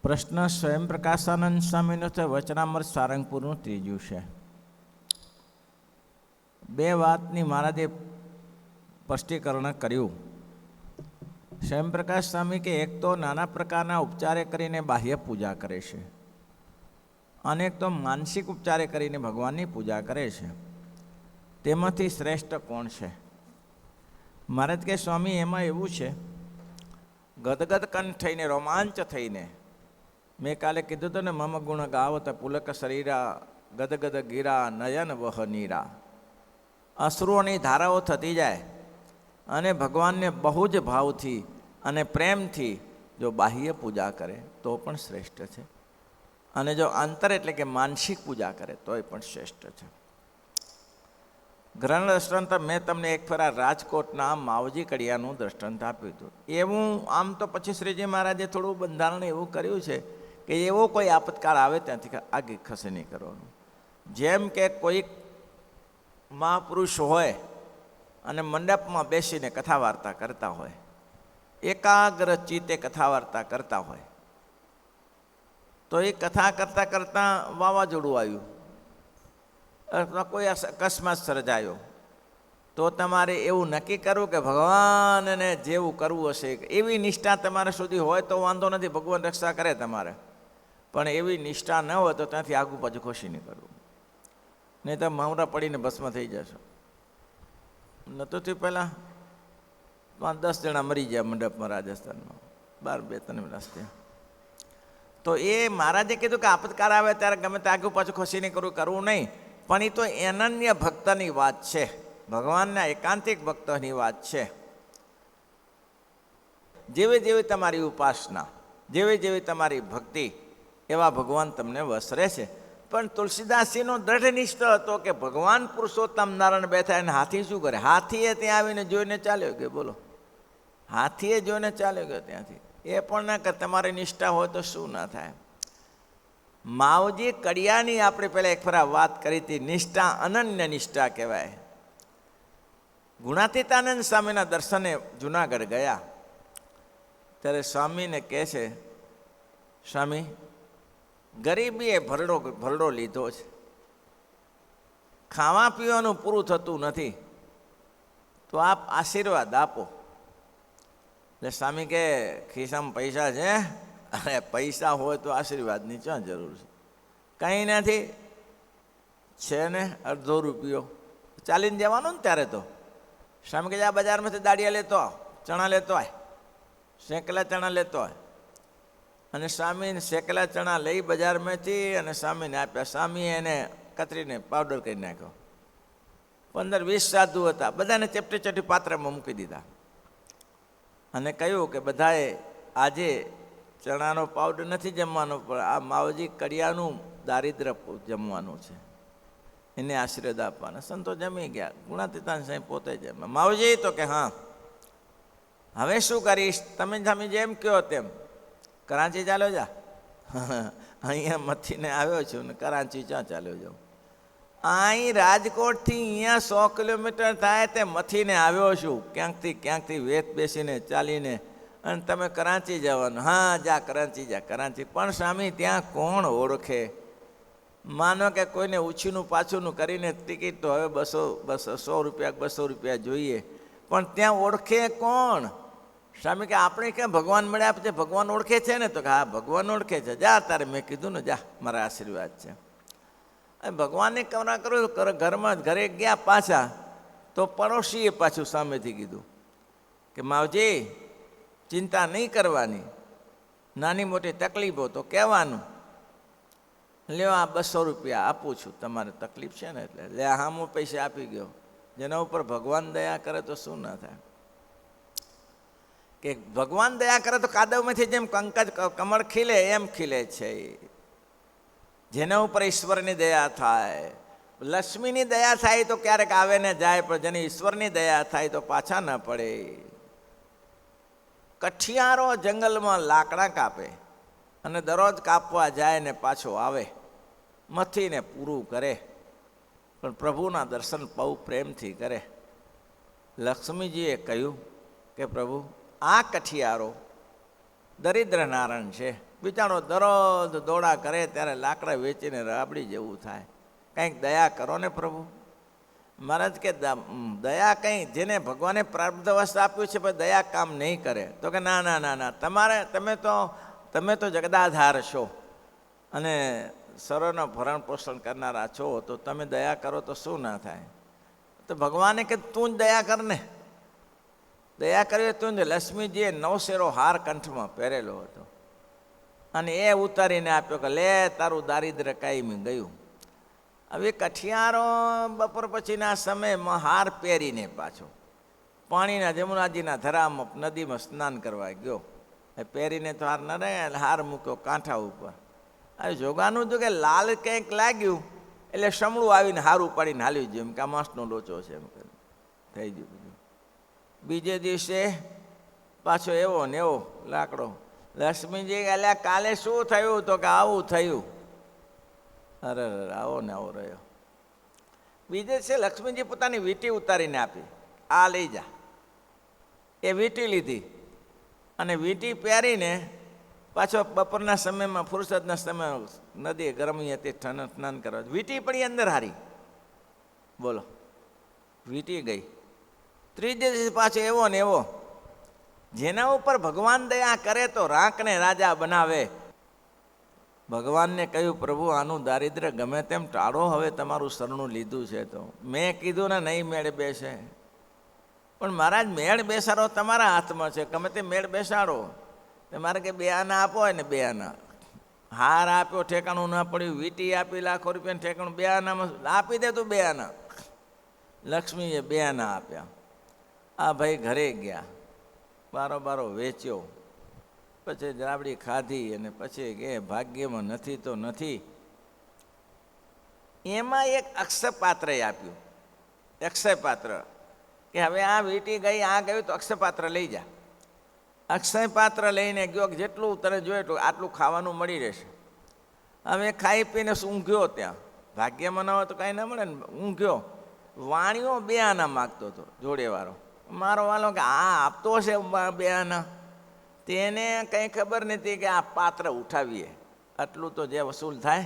પ્રશ્ન સ્વયં પ્રકાશાનંદ સ્વામીનો છે. વચનામૃત સારંગપુરનું ત્રીજું છે. બે વાતની મહારાજે સ્પષ્ટીકરણ કર્યું. સ્વયં પ્રકાશ સ્વામી કે એક તો નાના પ્રકારના ઉપચારે કરીને બાહ્ય પૂજા કરે છે અને એક તો માનસિક ઉપચારે કરીને ભગવાનની પૂજા કરે છે. તેમાંથી શ્રેષ્ઠ કોણ છે? મહારાજ કે સ્વામી એમાં એવું છે, ગદગદ કંઠ થઈને રોમાંચ થઈને, મેં કાલે કીધું હતું ને, મમ ગુણ ગાવત પુલક શરીરા ગદગદ ગીરા નયન વહ નીરા. અશ્રુઓની ધારાઓ થતી જાય અને ભગવાનને બહુ જ ભાવથી અને પ્રેમથી જો બાહ્ય પૂજા કરે તો પણ શ્રેષ્ઠ છે, અને જો અંતર એટલે કે માનસિક પૂજા કરે તોય પણ શ્રેષ્ઠ છે. ગ્રહણ દ્રષ્ટાંત મેં તમને એક ફેરા રાજકોટના માવજી કડિયાનું દ્રષ્ટાંત આપ્યું હતું. એવું આમ તો પછી શ્રીજી મહારાજે થોડું બંધારણ એવું કર્યું છે કે એવો કોઈ આપતકાળ આવે ત્યાંથી આગે ખસે નહીં કરવાનું. જેમ કે કોઈક મહાપુરુષ હોય અને મંડપમાં બેસીને કથા વાર્તા કરતા હોય, એકાગ્ર ચિત્તે કથા વાર્તા કરતા હોય, તો એ કથા કરતાં કરતાં વાવાઝોડું આવ્યું અથવા કોઈ અકસ્માત સર્જાયો, તો તમારે એવું નક્કી કરવું કે ભગવાનને જેવું કરવું હશે એવી નિષ્ઠા તમારે સુધી હોય તો વાંધો નથી, ભગવાન રક્ષા કરે તમારે. પણ એવી નિષ્ઠા ન હોય તો ત્યાંથી આગુ પાછું ખુશી નહીં કરવું, નહીં તો માવરા પડીને ભસ્મ થઈ જશો. નહોતું થયું પહેલાં 5-10 જણા મરી ગયા મંડપમાં રાજસ્થાનમાં, 12-2-3 રસ્તે. તો એ મહારાજે કીધું કે આપતકાળ આવે ત્યારે ગમે તે આગુ પાછું ખુશી નહીં કરવું નહીં. પણ એ તો અનન્ય ભક્તની વાત છે, ભગવાનના એકાંતિક ભક્તોની વાત છે. જેવી જેવી તમારી ઉપાસના, જેવી જેવી તમારી ભક્તિ, એવા ભગવાન તમને વસરે છે. પણ તુલસીદાસજીનો દ્રઢ નિષ્ઠ હતો કે ભગવાન પુરુષોત્તમ નારાયણ બેઠા એને હાથી શું કરે? હાથીએ ત્યાં આવીને જોઈને ચાલ્યો ગયો. બોલો, હાથીએ જોઈને ચાલ્યો ગયો ત્યાંથી. એ પણ ના કે તમારી નિષ્ઠા હોય તો શું ના થાય. માવજી કડિયાની આપણે પહેલાં એક ફરા વાત કરી હતી. નિષ્ઠા અનન્ય નિષ્ઠા કહેવાય. ગુણાતીતાનંદ સ્વામીના દર્શને જુનાગઢ ગયા ત્યારે સ્વામીને કહે છે, સ્વામી ગરીબીએ ભરડો લીધો છે, ખાવા પીવાનું પૂરું થતું નથી, તો આપ આશીર્વાદ આપો. એટલે સ્વામી કે ખિસ્સામાં પૈસા છે? અરે પૈસા હોય તો આશીર્વાદની ક્યાં જરૂર છે? કંઈ નથી, છે ને અડધો રૂપિયો, ચાલીને જવાનું ને ત્યારે તો. સ્વામી કે આ બજારમાંથી દાળિયા લેતો આવ, ચણા લેતો આય, શેકેલા ચણા લેતો હોય. અને સ્વામીને શેકેલા ચણા લઈ બજારમાંથી અને સ્વામીને આપ્યા. સ્વામીએ એને કતરીને પાવડર કરી નાખ્યો. 15-20 સાધુ હતા, બધાને ચપટી ચપટી પાત્રમાં મૂકી દીધા અને કહ્યું કે બધાએ આજે ચણાનો પાવડર નથી જમવાનો, પણ આ માવજી કડિયાનું દારિદ્ર જમવાનું છે, એને આશીર્વાદ આપવાના. સંતો જમી ગયા. ગુણાતીતાન સાહેબ પોતે જમ્યા. માવજી તો કે હા, હવે શું કરીશ? તમે જેમ કહો તેમ. કરાંચી ચાલ્યો જા. અહીંયા મથીને આવ્યો છું ને કરાંચી ક્યાં ચાલ્યો જાઉં? અહીં રાજકોટથી અહીંયા 100 કિલોમીટર થાય તે મથીને આવ્યો છું, ક્યાંકથી વેત બેસીને ચાલીને, અને તમે કરાંચી જવાનું. હા જા કરાંચી જા, કરાંચી. પણ સ્વામી ત્યાં કોણ ઓળખે? માનો કે કોઈને ઉછીનું પાછુંનું કરીને ટિકિટ તો હવે 100 રૂપિયા 200 રૂપિયા જોઈએ, પણ ત્યાં ઓળખે કોણ? સ્વામી કે આપણે ક્યાં ભગવાન મળ્યા પછી ભગવાન ઓળખે છે ને? તો કે હા ભગવાન ઓળખે છે. જા તારે, મેં કીધું ને જા, મારા આશીર્વાદ છે. ભગવાનને કવરા કરું ઘરમાં, ઘરે ગયા પાછા તો પડોશીએ પાછું સામેથી કીધું કે માવજી ચિંતા નહીં કરવાની, નાની મોટી તકલીફો તો કહેવાનું, લ્યો આ 200 રૂપિયા આપું છું, તમારે તકલીફ છે ને એટલે. લે હા, હું પૈસા આપી ગયો. જેના ઉપર ભગવાન દયા કરે તો શું ના થાય? કે ભગવાન દયા કરે તો કાદવમાંથી જેમ કમળ ખીલે એમ ખીલે છે. જેના ઉપર ઈશ્વરની દયા થાય, લક્ષ્મીની દયા થાય તો ક્યારેક આવે ને જાય, પણ જેની ઈશ્વરની દયા થાય તો પાછા ન પડે. કઠિયારો જંગલમાં લાકડા કાપે અને દરરોજ કાપવા જાય ને પાછો આવે, મથીને પૂરું કરે, પણ પ્રભુના દર્શન બહુ પ્રેમથી કરે. લક્ષ્મીજીએ કહ્યું કે પ્રભુ આ કઠિયારો દરિદ્ર નારાયણ છે, બિચારો દરરોજ દોડા કરે ત્યારે લાકડા વેચીને રાબડી જેવું થાય. કંઈક દયા કરો ને પ્રભુ. મહારાજ કે દયા કંઈ જેને ભગવાને પ્રારબ્ધવશ આપ્યું છે પણ દયા કામ નહીં કરે. તો કે ના ના ના ના, તમે તો જગદાધાર છો અને સર્વનો ભરણ પોષણ કરનારા છો, તો તમે દયા કરો તો શું ના થાય. તો ભગવાને કે તું જ દયા કર ને. દયા કરી તું જ. લક્ષ્મીજીએ 9 શેરો હાર કંઠમાં પહેરેલો હતો અને એ ઉતારીને આપ્યો કે લે તારું દારિદ્ર્ય કાયમી ગયું. હવે કઠિયારો બપોર પછીના સમયમાં હાર પહેરીને પાછો પાણીના જમુનાજીના ધરામાં નદીમાં સ્નાન કરવા ગયો. એ પહેરીને તો હાર ન રહે, હાર મૂક્યો કાંઠા ઉપર. હવે જોગાનું હતું કે લાલ કંઈક લાગ્યું એટલે સમળું આવીને હાર ઉપાડીને હાલ્યું ગયું, એમ કે આ માંસનો લોચો છે એમ કરી થઈ ગયું બધું. બીજે દિવસે પાછો એવો ને એવો લાકડો. લક્ષ્મીજી એટલે કાલે શું થયું? તો કે આવું થયું. અરે આવો ને આવો રહ્યો. બીજે છે લક્ષ્મીજી પોતાની વીંટી ઉતારીને આપી, આ લઈ જા. એ વીંટી લીધી અને વીંટી પહેરીને પાછો બપોરના સમયમાં ફુરસદના સમયમાં નદી ગરમી હતી, સ્નાન કરવા વીંટી પડી અંદર હારી. બોલો, વીંટી ગઈ. ત્રીજે દિવસે પાછો એવો ને એવો. જેના ઉપર ભગવાન દયા કરે તો રાંકને રાજા બનાવે. ભગવાનને કહ્યું પ્રભુ આનું દારિદ્ર્ય ગમે તેમ ટાળો, હવે તમારું શરણું લીધું છે તો. મેં કીધું ને નહીં મેળ બેસે, પણ મહારાજ મેળ બેસાડો તમારા હાથમાં છે, ગમે તે મેળ બેસાડો. તમારે કે 2 આના આપો હોય ને 2 આના. હાર આપ્યો ઠેકાણું ના પડ્યું, વીંટી આપી લાખો રૂપિયા ઠેકાણું, 2 આનામાં આપી દે તું 2 આના. લક્ષ્મીએ 2 આના આપ્યા. આ ભાઈ ઘરે ગયા, બારો વેચ્યો, પછી રાબડી ખાધી અને પછી કે ભાગ્યમાં નથી તો નથી. એમાં એક અક્ષયપાત્ર આપ્યું. અક્ષયપાત્ર કે હવે આ વીંટી ગઈ, આ ગયું તો અક્ષયપાત્ર લઈ જા. અક્ષયપાત્ર લઈને ગયો, જેટલું તને જોઈએ એટલું આટલું ખાવાનું મળી રહેશે. હવે ખાઈ પીને ઊંઘ્યો ત્યાં. ભાગ્યમાં ન હોય તો કાંઈ ના મળે ને. ઊંઘ્યો. વાણીઓ 2 આના માગતો હતો જોડેવાળો. મારો વાલો કે આ આપતો હશે 2 આના. તેને કંઈ ખબર નથી કે આ પાત્ર ઉઠાવીએ, આટલું તો જે વસૂલ થાય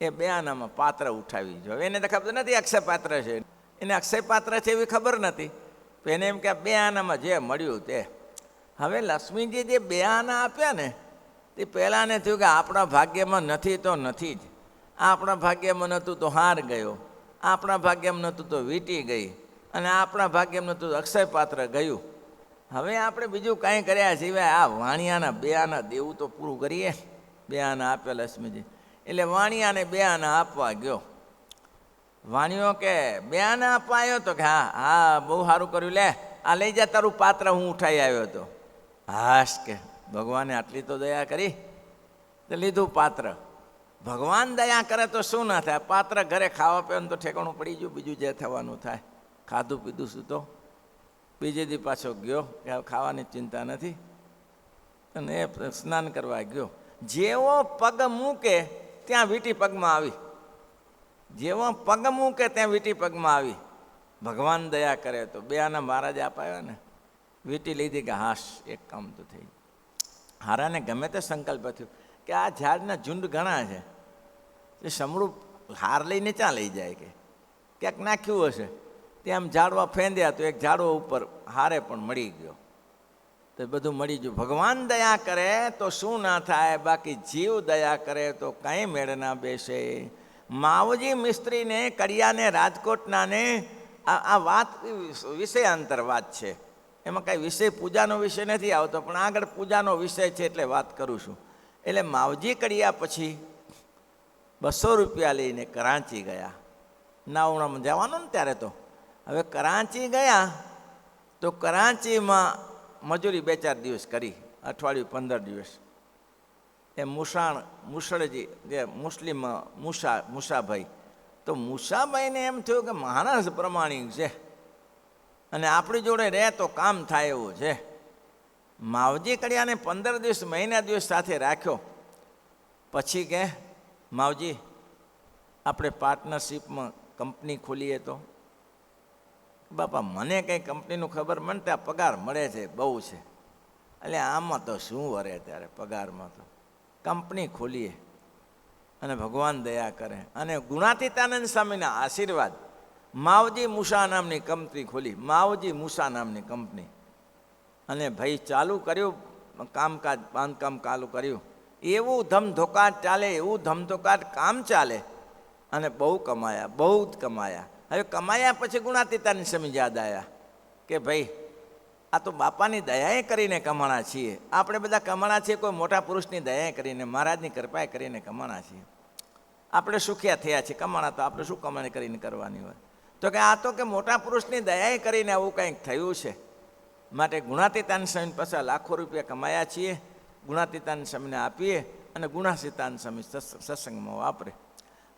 એ 2 આનામાં પાત્ર ઉઠાવી જોઈએ. એને તો ખબર નથી અક્ષયપાત્ર છે, એને અક્ષયપાત્ર છે એવી ખબર નથી. એને એમ કે 2 આનામાં જે મળ્યું તે. હવે લક્ષ્મીજી જે 2 આના આપ્યા ને, તે પહેલાંને થયું કે આપણા ભાગ્યમાં નથી તો નથી જ. આપણા ભાગ્યમાં નહોતું તો હાર ગયો, આપણા ભાગ્યમાં નહોતું તો વીંટી ગઈ, અને આપણા ભાગ્યમાં નહોતું તો અક્ષયપાત્ર ગયું. હવે આપણે બીજું કાંઈ કર્યા સિવાય આ વાણિયાના 2 આના દેવું તો પૂરું કરીએ. 2 આના આપ્યા લક્ષ્મીજી. એટલે વાણિયાને 2 આના આપવા ગયો. વાણિયો કે 2 આના આપવા આવ્યો તો કે હા બહુ સારું કર્યું, લે આ લઈ જા તારું પાત્ર, હું ઉઠાઈ આવ્યો હતો. હાશ કે ભગવાને આટલી તો દયા કરી, તો લીધું પાત્ર. ભગવાન દયા કરે તો શું ના થાય. પાત્ર ઘરે ખાવા પીવાનું તો ઠેકાણું પડી ગયું, બીજું જે થવાનું થાય. ખાધું પીધું શું તો બીજે દી પાછો ગયો કે ખાવાની ચિંતા નથી, અને એ સ્નાન કરવા ગયો. જેવો પગ મૂકે ત્યાં વીંટી પગમાં આવી. જેવો પગ મૂકે ત્યાં વીંટી પગમાં આવી. ભગવાન દયા કરે તો 2 આના મહારાજે અપાવ્યા ને. વીંટી લીધી કે હાશ એક કામ તો થઈ. હારાને ગમે તે સંકલ્પ થયો કે આ ઝાડના ઝુંડ ઘણા છે, એ સમળું હાર લઈને ક્યાં લઈ જાય, કે ક્યાંક નાખ્યું હશે. ત્યાં આમ ઝાડવા ફેંદ્યા તો એક ઝાડવા ઉપર હારે પણ મળી ગયો. તો બધું મળી ગયું. ભગવાન દયા કરે તો શું ના થાય, બાકી જીવ દયા કરે તો કાંઈ મેળ ના બેસે. માવજી મિસ્ત્રીને કડિયાને રાજકોટનાને આ વાત વિષયાંતર વાત છે. એમાં કાંઈ વિષય પૂજાનો વિષય નથી આવતો, પણ આગળ પૂજાનો વિષય છે એટલે વાત કરું છું. એટલે માવજી કડિયા પછી 200 રૂપિયા લઈને કરાંચી ગયા. નાવણામાં જવાનું ને ત્યારે તો. હવે કરાંચી ગયા તો કરાંચીમાં મજૂરી 2-4 દિવસ કરી, અઠવાડિયું 15 દિવસ. એ મુસળજી જે મુસ્લિમ મુસાભાઈ, તો મુસાભાઈને એમ થયું કે માણસ પ્રમાણિક છે અને આપણી જોડે રહે તો કામ થાય એવું છે. માવજી કડિયાને 15 દિવસ મહિના દિવસ સાથે રાખ્યો. પછી કે માવજી આપણે પાર્ટનરશિપમાં કંપની ખોલીએ તો. બાપા મને કંઈ કંપનીનું ખબર, મને ત્યાં પગાર મળે છે બહુ છે. એટલે આમાં તો શું વરે ત્યારે પગારમાં તો કંપની ખોલીએ અને ભગવાન દયા કરે. અને ગુણાતીતાનંદ સ્વામીના આશીર્વાદ માવજી મૂસા નામની કંપની ખોલી, માવજી મૂસા નામની કંપની. અને ભાઈ ચાલુ કર્યું કામકાજ, બાંધકામ ચાલુ કર્યું. એવું ધમધોકાટ ચાલે, એવું ધમધોકાટ કામ ચાલે. અને બહુ કમાયા, બહુ જ કમાયા. હવે કમાયા પછી ગુણાતીતાનંદ સ્વામી યાદ આવ્યા કે ભાઈ આ તો બાપાની દયાએ કરીને કમાણા છીએ. આપણે બધા કમાણા છીએ કોઈ મોટા પુરુષની દયાએ કરીને, મહારાજની કૃપાએ કરીને કમાણા છીએ. આપણે સુખિયા થયા છીએ, કમાણા તો આપણે શું કમાણી કરીને કરવાની હોય? તો કે આ તો કે મોટા પુરુષની દયાએ કરીને આવું કંઈક થયું છે. માટે ગુણાતીતાનંદ સ્વામી પાસે લાખો રૂપિયા કમાયા છીએ, ગુણાતીતાનંદ સ્વામીને આપીએ અને ગુણાતીતાનંદ સ્વામી સત્સંગમાં વાપરે.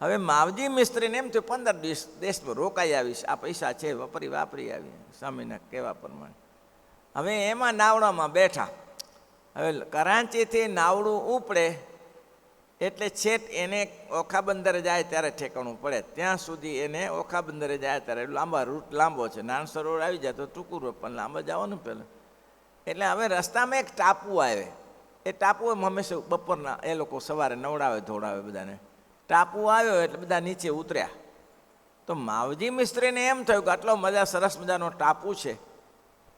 હવે માવજી મિસ્ત્રીને એમ થયું 15 દિવસ દેશમાં રોકાઈ આવીશ, આ પૈસા છે વાપરી આવી સ્વામીના કહેવા પ્રમાણે. હવે એમાં નાવડામાં બેઠા. હવે કરાંચીથી નાવડું ઉપડે એટલે છેટ એને ઓખા બંદરે જાય ત્યારે ઠેકાણું પડે. ત્યાં સુધી એને ઓખા બંદરે જાય ત્યારે લાંબા રૂટ લાંબો છે. નાન સરોવર આવી જાય તો ટૂંકું રૂટ, પણ લાંબા જવાનું પહેલાં. એટલે હવે રસ્તામાં એક ટાપુ આવે. એ ટાપુ હંમેશા બપોરના એ લોકો સવારે નવડાવે ધોડાવે બધાને. ટાપુ આવ્યો એટલે બધા નીચે ઉતર્યા. તો માવજી મિસ્ત્રીને એમ થયું કે આટલો સરસ મજાનો ટાપુ છે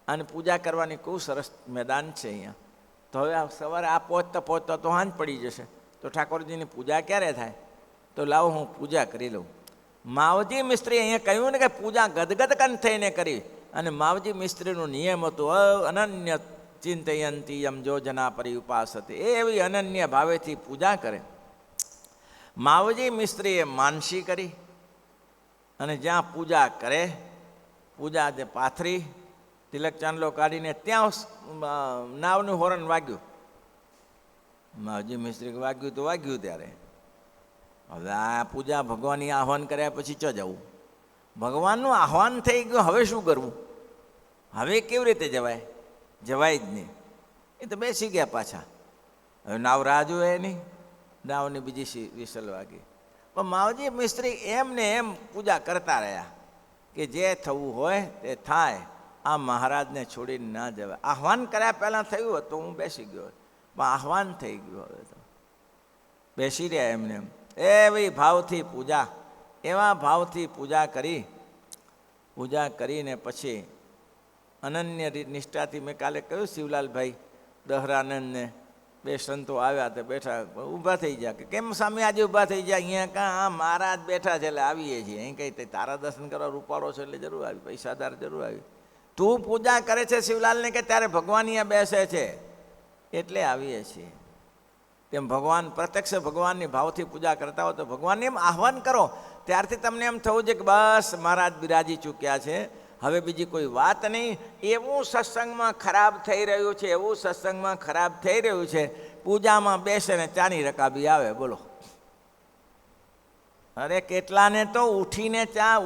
અને પૂજા કરવાની ખૂબ સરસ મેદાન છે અહીંયા. તો હવે સવારે આ પહોંચતા તો હાંજ પડી જશે, તો ઠાકોરજીની પૂજા ક્યારે થાય? તો લાવો હું પૂજા કરી લઉં. માવજી મિસ્ત્રી અહીંયા કહ્યું ને કે પૂજા ગદગદ કન થઈને કરી. અને માવજી મિસ્ત્રીનો નિયમ હતો અનન્ય ચિંતયંતી યમ જો જના પરી ઉપાસતે, એવી અનન્ય ભાવેથી પૂજા કરે. માવજી મિસ્ત્રીએ માનસી કરી અને જ્યાં પૂજા કરે, પૂજા જે પાથરી તિલક ચાંદલો કાઢીને ત્યાં નાવનું હોરન વાગ્યું. માવજી મિસ્ત્રી વાગ્યું તો વાગ્યું. ત્યારે હવે આ પૂજા ભગવાનની આહવાન કર્યા પછી ચો જવું? ભગવાનનું આહવાન થઈ ગયું, હવે શું કરવું? હવે કેવી રીતે જવાય? જવાય જ નહીં. એ તો બેસી ગયા પાછા. હવે નાવ રાહ જોવે નહીં, નાવની બીજી વિસલ વાગી. પણ માવજી મિસ્ત્રી એમને એમ પૂજા કરતા રહ્યા કે જે થવું હોય તે થાય, આ મહારાજને છોડીને ના જવાય. આહવાન કર્યા પહેલાં થયું હતું હું બેસી ગયો, પણ આહવાન થઈ ગયું. હવે તો બેસી રહ્યા એમને એમ એવી ભાવથી પૂજા, એવા ભાવથી પૂજા કરીને પછી અનન્ય નિષ્ઠાથી, મેં કાલે કહ્યું શિવલાલભાઈ દહરાનંદને, બે સંતો આવ્યા તે બેઠા, ઊભા થઈ ગયા કે કેમ સ્વામી આજે ઊભા થઈ ગયા? અહીંયા કાં મહારાજ બેઠા છે એટલે આવીએ છીએ. અહીં કંઈ તારા દર્શન કરવા રૂપાળો છે એટલે જરૂર આવી, પૈસાદાર જરૂર આવી. તું પૂજા કરે છે શિવલાલને કે ત્યારે ભગવાન અહીંયા બેસે છે એટલે આવીએ છીએ. તેમ ભગવાન પ્રત્યક્ષ ભગવાનની ભાવથી પૂજા કરતા હો તો ભગવાનને એમ આહ્વાન કરો, ત્યારથી તમને એમ થવું છે કે બસ મહારાજ બિરાજી ચૂક્યા છે, હવે બીજી કોઈ વાત નહીં. એવું સત્સંગમાં ખરાબ થઈ રહ્યું છે, એવું સત્સંગમાં ખરાબ થઈ રહ્યું છે. પૂજામાં બેસે ને ચાની રકાબી આવે. બોલો, અરે કેટલાને તો ઉઠીને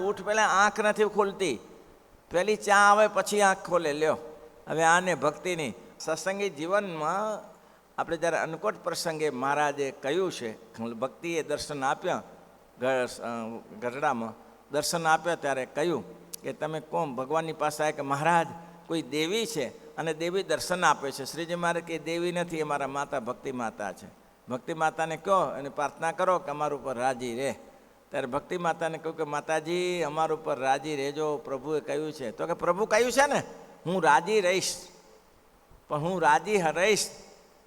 ઉઠ પહેલાં આંખ નથી ખોલતી, પહેલી ચા આવે પછી આંખ ખોલે. લ્યો, હવે આને ભક્તિની સત્સંગી જીવનમાં આપણે જ્યારે અન્નકોટ પ્રસંગે મહારાજે કહ્યું છે, ભક્તિએ દર્શન આપ્યા, ગઢડામાં દર્શન આપ્યા ત્યારે કહ્યું કે તમે કોણ? ભગવાનની પાસે આવે કે મહારાજ કોઈ દેવી છે અને દેવી દર્શન આપે છે. શ્રીજી મહારાજ કે દેવી નથી, એ મારા માતા ભક્તિ માતા છે. ભક્તિ માતાને કહો અને પ્રાર્થના કરો કે અમારા ઉપર રાજી રહે. ત્યારે ભક્તિ માતાને કહ્યું કે માતાજી અમારા ઉપર રાજી રહેજો, પ્રભુએ કહ્યું છે. તો કે પ્રભુ કહ્યું છે ને હું રાજી રહીશ, પણ હું રાજી રહીશ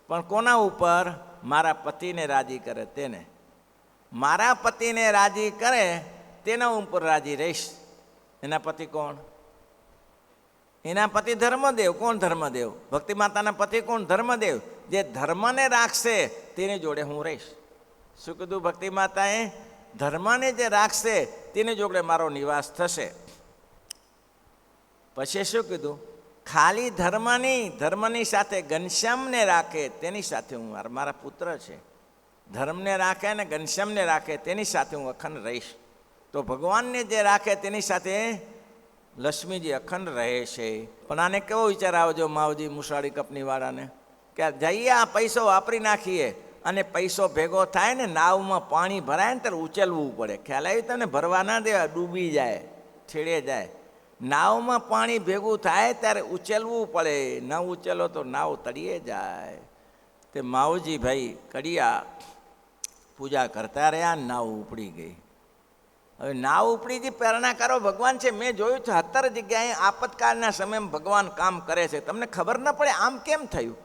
પણ કોના ઉપર? મારા પતિને રાજી કરે તેને. મારા પતિને રાજી કરે તેના ઉપર રાજી રહીશ. એના પતિ કોણ? એના પતિ ધર્મદેવ. કોણ ધર્મદેવ? ભક્તિ માતાના પતિ કોણ? ધર્મદેવ. જે ધર્મને રાખશે તેની જોડે હું રહીશ. શું કીધું ભક્તિ માતાએ? ધર્મને જે રાખશે તેની જોડે મારો નિવાસ થશે. પછી શું કીધું? ખાલી ધર્મની સાથે ઘનશ્યામને રાખે તેની સાથે હું, મારા પુત્ર છે, ધર્મને રાખે ને ઘનશ્યામને રાખે તેની સાથે હું અખંડ રહીશ. તો ભગવાનને જે રાખે તેની સાથે લક્ષ્મીજી અખંડ રહે છે. પણ આને કેવો વિચાર આવજો માવજી મુસાડી કંપનીવાળાને કે જઈએ આ પૈસો વાપરી નાખીએ અને પૈસો ભેગો થાય ને નાવમાં પાણી ભરાય ને ત્યારે ઉચલવું પડે. ખ્યાલ આવી તને? ભરવા ના દેવા, ડૂબી જાય, છેડે જાય. નાવમાં પાણી ભેગું થાય ત્યારે ઉચેલવું પડે, ન ઉચેલો તો નાવ તળીએ જાય. તે માવજી ભાઈ કડિયા પૂજા કરતા રહ્યા, નાવ ઉપડી ગઈ. હવે નાવ ઉપડી ગઈ, પ્રેરણા કરો ભગવાન છે. મેં જોયું છે 17 જગ્યાએ આપતકાળના સમયમાં ભગવાન કામ કરે છે. તમને ખબર ન પડે આમ કેમ થયું,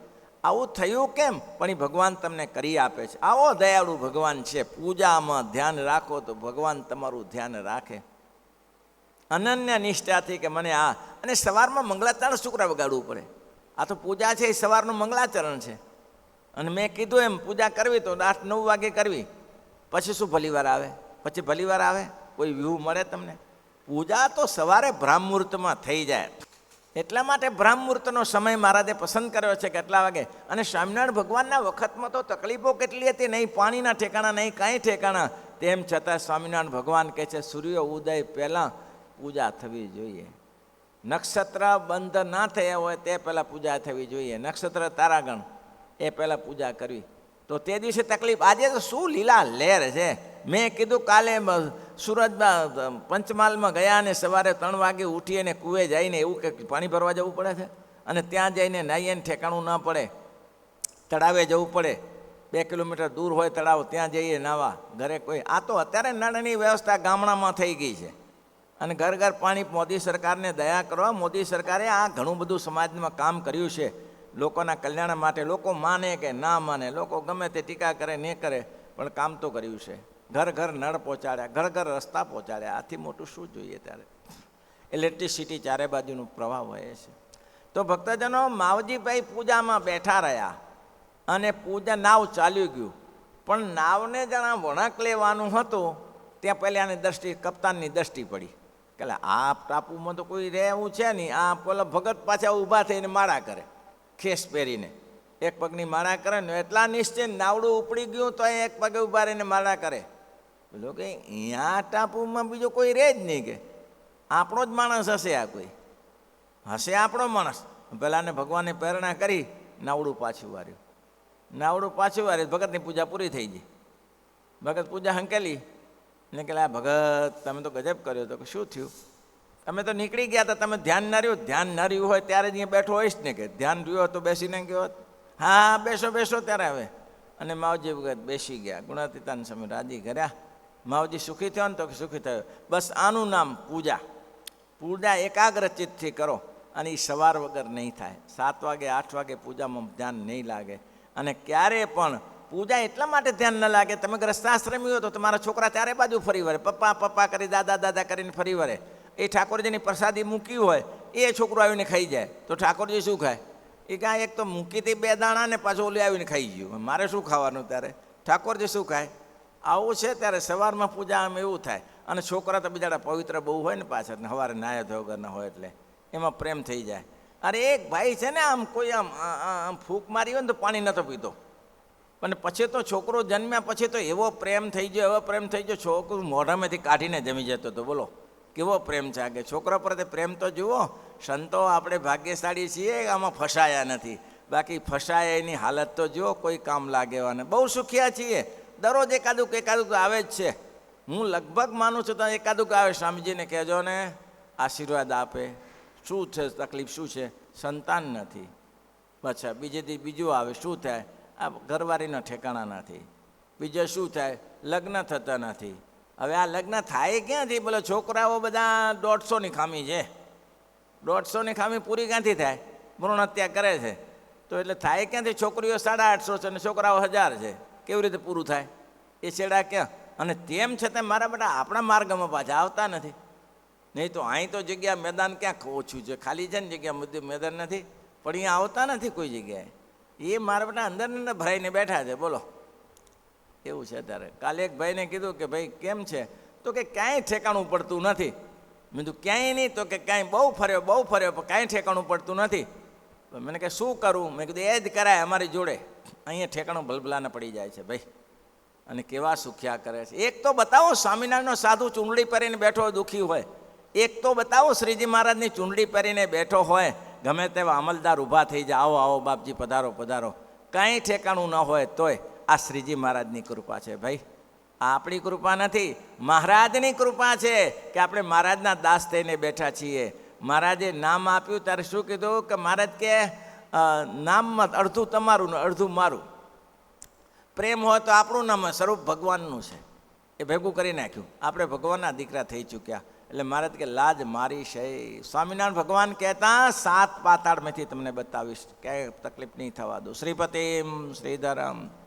આવું થયું કેમ, પણ એ ભગવાન તમને કરી આપે છે. આવો દયાળુ ભગવાન છે. પૂજામાં ધ્યાન રાખો તો ભગવાન તમારું ધ્યાન રાખે અનન્ય નિષ્ઠાથી કે મને આ. અને સવારમાં મંગળાચરણ શુક્ર વગાડવું પડે. આ તો પૂજા છે, એ સવારનું મંગળાચરણ છે. અને મેં કીધું એમ પૂજા કરવી તો 8-9 વાગે કરવી. પછી શું ભલીવાર આવે, પછી ભલીવાર આવે, કોઈ વ્યૂ મળે તમને? પૂજા તો સવારે બ્રાહ્મુહૂર્તમાં થઈ જાય. એટલા માટે બ્રાહ્મુહૂર્તનો સમય મહારાજે પસંદ કર્યો છે કેટલા વાગે. અને સ્વામિનારાયણ ભગવાનના વખતમાં તો તકલીફો કેટલી હતી, નહીં પાણીના ઠેકાણા, નહીં કાંઈ ઠેકાણા. તેમ છતાં સ્વામિનારાયણ ભગવાન કહે છે સૂર્ય ઉદય પહેલાં પૂજા થવી જોઈએ. નક્ષત્ર બંધ ના થયા હોય તે પહેલાં પૂજા થવી જોઈએ. નક્ષત્ર તારાગણ એ પહેલાં પૂજા કરવી. તો તે દિવસે તકલીફ. આજે તો શું લીલા લહેર છે. મેં કીધું કાલે સુરતમાં પંચમહાલમાં ગયા અને સવારે 3 વાગે ઉઠી અને કૂવે જઈને એવું કે પાણી ભરવા જવું પડે છે. અને ત્યાં જઈને નાહીને ઠેકાણું ન પડે, તળાવે જવું પડે. 2 કિલોમીટર દૂર હોય તળાવ, ત્યાં જઈએ નાવા. ઘરે કોઈ આ તો અત્યારે નળની વ્યવસ્થા ગામડામાં થઈ ગઈ છે. અને ઘર ઘર પાણી. મોદી સરકારને દયા કરવા, મોદી સરકારે આ ઘણું બધું સમાજમાં કામ કર્યું છે લોકોના કલ્યાણ માટે. લોકો માને કે ના માને, લોકો ગમે તે ટીકા કરે નહીં કરે, પણ કામ તો કર્યું છે. ઘર ઘર નળ પહોંચાડ્યા, ઘર ઘર રસ્તા પહોંચાડ્યા. આથી મોટું શું જોઈએ? ત્યારે ઇલેક્ટ્રિસિટી ચારે બાજુનો પ્રવાહ વહે છે. તો ભક્તજનો, માવજીભાઈ પૂજામાં બેઠા રહ્યા અને પૂજા નાવ ચાલ્યું ગયું. પણ નાવને જણા વળાંક લેવાનું હતું ત્યાં પહેલાંની દ્રષ્ટિ, કપ્તાનની દ્રષ્ટિ પડી કે આ ટાપુમાં તો કોઈ રહેવું છે નહીં. આ પેલા ભગત પાછા ઊભા થઈને માળા કરે, ખેસ પહેરીને એક પગની માળા કરે ને એટલા નિશ્ચિત. નાવડું ઉપડી ગયું તો એક પગે ઊભા રહીને માળા કરે. બોલો કે અહીંયા ટાપુમાં બીજો કોઈ રહે જ નહીં, કે આપણો જ માણસ હશે, આ કોઈ હશે આપણો માણસ. પહેલાંને ભગવાને પ્રેરણા કરી, નાવડું પાછું વાર્યું. નાવડું પાછું વાર્યું, ભગતની પૂજા પૂરી થઈ ગઈ. ભગત પૂજા હંકેલી ને કે આ ભગત તમે તો ગજબ કર્યો. તો કે શું થયું? તમે તો નીકળી ગયા હતા, તમે ધ્યાન ના રહ્યું. ધ્યાન ના રહ્યું હોય ત્યારે જ અહીંયા બેઠો હોઈશ ને, કે ધ્યાન રહ્યું તો બેસીને ગયો. હા બેસો બેસો ત્યારે હવે. અને માવજી ભગત બેસી ગયા. ગુણાતીતાન સમય રાજી કર્યા. માવજી સુખી થયો ને? તો સુખી થયો. બસ આનું નામ પૂજા. પૂજા એકાગ્રચિત્તથી કરો અને એ સવાર વગર નહીં થાય. 7 વાગે 8 વાગે પૂજામાં ધ્યાન નહીં લાગે. અને ક્યારે પણ પૂજા એટલા માટે ધ્યાન ન લાગે, તમે ગ્રસ્તાશ્રમી હો તો તમારા છોકરા ચારે બાજુ ફરી વળે, પપ્પા પપ્પા કરી, દાદા દાદા કરીને ફરી વળે. એ ઠાકોરજીની પ્રસાદી મૂકી હોય એ છોકરો આવીને ખાઈ જાય તો ઠાકોરજી શું ખાય? એ કાંઈ એક તો મૂકી હતી 2 દાણા ને પાછું ઓલી આવીને ખાઈ ગયું. મારે શું ખાવાનું? ત્યારે ઠાકોરજી શું ખાય? આવું છે. ત્યારે સવારમાં પૂજા આમ એવું થાય. અને છોકરા તો બિચારા પવિત્ર બહુ હોય ને પાછળ, ને સવારે નાયા ધોયા વગરના હોય એટલે એમાં પ્રેમ થઈ જાય. અરે એક ભાઈ છે ને, આમ કોઈ આમ ફૂંક મારી હોય ને તો પાણી નહોતો પીતો. અને પછી તો છોકરો જન્મ્યા પછી તો એવો પ્રેમ થઈ ગયો, એવો પ્રેમ થઈ ગયો, છોકરું મોઢામાંથી કાઢીને જમી જતો હતો. બોલો કેવો પ્રેમ છે આગે છોકરા પર. તે પ્રેમ તો જુઓ. સંતો આપણે ભાગ્યશાળી છીએ, આમાં ફસાયા નથી. બાકી ફસાયા એની હાલત તો જુઓ, કોઈ કામ લાગે એવા ને. બહુ સુખિયા છીએ. દરરોજ એકાદુક તો આવે જ છે. હું લગભગ માનું છું તો એકાદુક આવે. સ્વામીજીને કહેજો ને, આશીર્વાદ આપે. શું છે તકલીફ? શું છે? સંતાન નથી. અચ્છા, બીજું આવે. શું થાય? આ ઘરવાળીના ઠેકાણા નથી. બીજું શું થાય? લગ્ન થતા નથી. હવે આ લગ્ન થાય ક્યાંથી? બોલો છોકરાઓ બધા 150ની ખામી છે. 150ની ખામી પૂરી ક્યાંથી થાય? ભ્રૂણ હત્યા કરે છે તો એટલે થાય ક્યાંથી? છોકરીઓ 850 છે અને છોકરાઓ 1000 છે. કેવી રીતે પૂરું થાય? એ છેડા ક્યાં? અને તેમ છતાં મારા બેટા આપણા માર્ગમાં પાછા આવતા નથી. નહીં તો અહીં તો જગ્યા મેદાન ક્યાં ઓછું છે, ખાલી છે ને જગ્યા, મેદાન નથી. પણ અહીંયા આવતા નથી કોઈ જગ્યાએ. એ મારા બેટા અંદર ભરાઈને બેઠા છે. બોલો એવું છે. ત્યારે કાલે એક ભાઈને કીધું કે ભાઈ કેમ છે? તો કે કાંઈ ઠેકાણું પડતું નથી. મેં કીધું ક્યાંય નહીં? તો કે કાંઈ બહુ ફર્યો પણ કાંઈ ઠેકાણું પડતું નથી. તો મને કે શું કરું? મેં કીધું એ જ કરાય અમારી જોડે. અહીંયા ઠેકાણું ભલભલાને પડી જાય છે ભાઈ. અને કેવા સુખ્યા કરે છે. એક તો બતાવો સ્વામિનારાયણનો સાધુ ચૂંદડી પહેરીને બેઠો દુઃખી હોય. એક તો બતાવો શ્રીજી મહારાજની ચૂંદડી પહેરીને બેઠો હોય, ગમે તેવા અમલદાર ઊભા થઈ જાય, આવો આવો બાપજી પધારો પધારો. કાંઈ ઠેકાણું ન હોય તોય આ શ્રીજી મહારાજની કૃપા છે ભાઈ. આ આપણી કૃપા નથી, મહારાજની કૃપા છે કે આપણે મહારાજના દાસ થઈને બેઠા છીએ. મહારાજે નામ આપ્યું ત્યારે શું કીધું કે મહારાજ કે નામમાં અડધું તમારું ને અડધું મારું. પ્રેમ હોય તો આપણું નામ સ્વરૂપ ભગવાનનું છે, એ ભેગું કરી નાખ્યું. આપણે ભગવાનના દીકરા થઈ ચૂક્યા. એટલે મહારાજ કે લાજ મારી છે. સ્વામિનારાયણ ભગવાન કહેતા 7 પાતાળમાંથી તમને બતાવીશ, ક્યાંય તકલીફ નહીં થવા દો. શ્રીપતિમ શ્રીધરમ